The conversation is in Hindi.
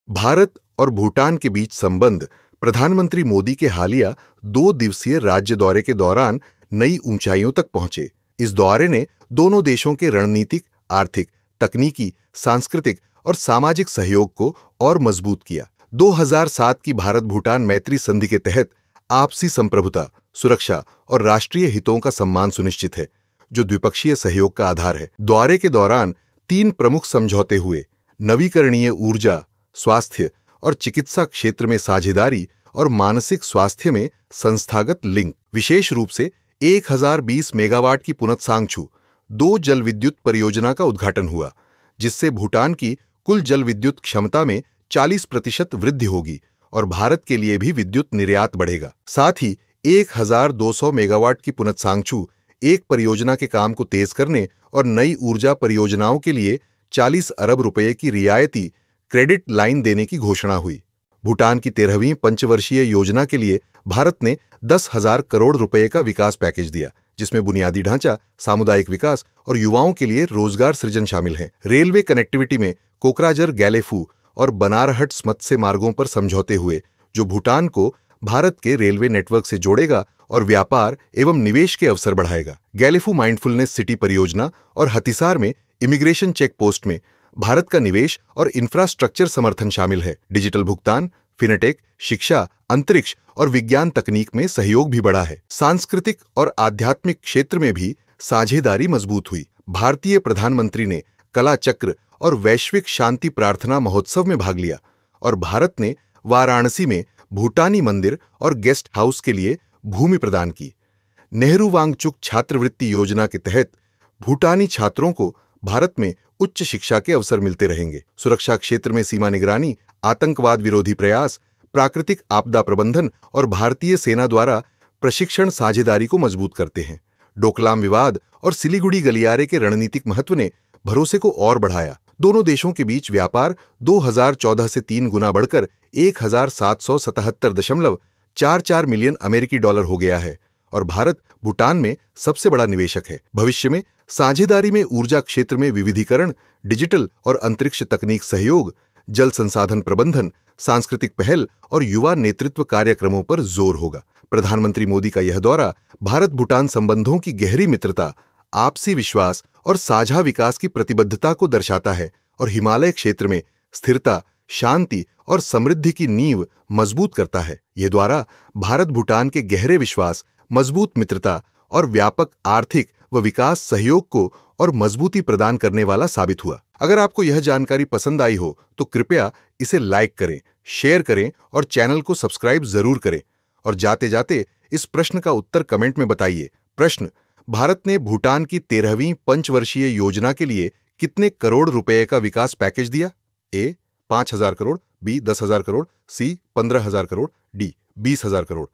भारत और भूटान के बीच संबंध प्रधानमंत्री मोदी के हालिया 2 दिवसीय राज्य दौरे के दौरान नई ऊंचाइयों तक पहुंचे। इस दौरे ने दोनों देशों के रणनीतिक, आर्थिक, तकनीकी, सांस्कृतिक और सामाजिक सहयोग को और मजबूत किया। 2007 की भारत भूटान मैत्री संधि के तहत आपसी संप्रभुता, सुरक्षा और राष्ट्रीय हितों का सम्मान सुनिश्चित है, जो द्विपक्षीय सहयोग का आधार है। दौरे के दौरान 3 प्रमुख समझौते हुए: नवीकरणीय ऊर्जा, स्वास्थ्य और चिकित्सा क्षेत्र में साझेदारी और मानसिक स्वास्थ्य में संस्थागत लिंक। विशेष रूप से 1020 मेगावाट की पुनत्सांगछू 2 जल विद्युत परियोजना का उद्घाटन हुआ, जिससे भूटान की कुल जल विद्युत क्षमता में 40% वृद्धि होगी और भारत के लिए भी विद्युत निर्यात बढ़ेगा। साथ ही 1200 मेगावाट की पुनत्सांगछू एक परियोजना के काम को तेज करने और नई ऊर्जा परियोजनाओं के लिए 40 अरब रुपए की रियायती क्रेडिट लाइन देने की घोषणा हुई। भूटान की 13वीं पंचवर्षीय योजना के लिए भारत ने 10,000 करोड़ रुपए का विकास पैकेज दिया, जिसमें बुनियादी ढांचा, सामुदायिक विकास और युवाओं के लिए रोजगार सृजन शामिल है। रेलवे कनेक्टिविटी में कोकराझर गैलेफू और बनारहट मत्स्य मार्गों पर समझौते हुए, जो भूटान को भारत के रेलवे नेटवर्क से जोड़ेगा और व्यापार एवं निवेश के अवसर बढ़ाएगा। गैलेफू माइंडफुलनेस सिटी परियोजना और हथिसार में इमिग्रेशन चेक पोस्ट में भारत का निवेश और इंफ्रास्ट्रक्चर समर्थन शामिल है। डिजिटल भुगतान, फिनटेक, शिक्षा, अंतरिक्ष और विज्ञान तकनीक में सहयोग भी बढ़ा है। सांस्कृतिक और आध्यात्मिक क्षेत्र में भी साझेदारी मजबूत हुई। भारतीय प्रधानमंत्री ने कला चक्र और वैश्विक शांति प्रार्थना महोत्सव में भाग लिया और भारत ने वाराणसी में भूटानी मंदिर और गेस्ट हाउस के लिए भूमि प्रदान की। नेहरू वांगचुक छात्रवृत्ति योजना के तहत भूटानी छात्रों को भारत में उच्च शिक्षा के अवसर मिलते रहेंगे। सुरक्षा क्षेत्र में सीमा निगरानी, आतंकवाद विरोधी प्रयास, प्राकृतिक आपदा प्रबंधन और भारतीय सेना द्वारा प्रशिक्षण साझेदारी को मजबूत करते हैं। डोकलाम विवाद और सिलीगुड़ी गलियारे के रणनीतिक महत्व ने भरोसे को और बढ़ाया। दोनों देशों के बीच व्यापार 2014 से 3 गुना बढ़कर 1777.44 मिलियन अमेरिकी डॉलर हो गया है और भारत भूटान में सबसे बड़ा निवेशक है। भविष्य में साझेदारी में ऊर्जा क्षेत्र में विविधीकरण, डिजिटल और अंतरिक्ष तकनीक सहयोग, जल संसाधन प्रबंधन, सांस्कृतिक पहल और युवा नेतृत्व कार्यक्रमों पर जोर होगा। प्रधानमंत्री मोदी का यह दौरा भारत भूटान संबंधों की गहरी मित्रता, आपसी विश्वास और साझा विकास की प्रतिबद्धता को दर्शाता है और हिमालय क्षेत्र में स्थिरता, शांति और समृद्धि की नींव मजबूत करता है। यह दौरा भारत भूटान के गहरे विश्वास, मजबूत मित्रता और व्यापक आर्थिक व विकास सहयोग को और मजबूती प्रदान करने वाला साबित हुआ। अगर आपको यह जानकारी पसंद आई हो तो कृपया इसे लाइक करें, शेयर करें और चैनल को सब्सक्राइब जरूर करें। और जाते जाते इस प्रश्न का उत्तर कमेंट में बताइए। प्रश्न: भारत ने भूटान की 13वीं पंचवर्षीय योजना के लिए कितने करोड़ रुपए का विकास पैकेज दिया? ए 5,000 करोड़, बी 10,000 करोड़, सी 15,000 करोड़, डी 20,000 करोड़।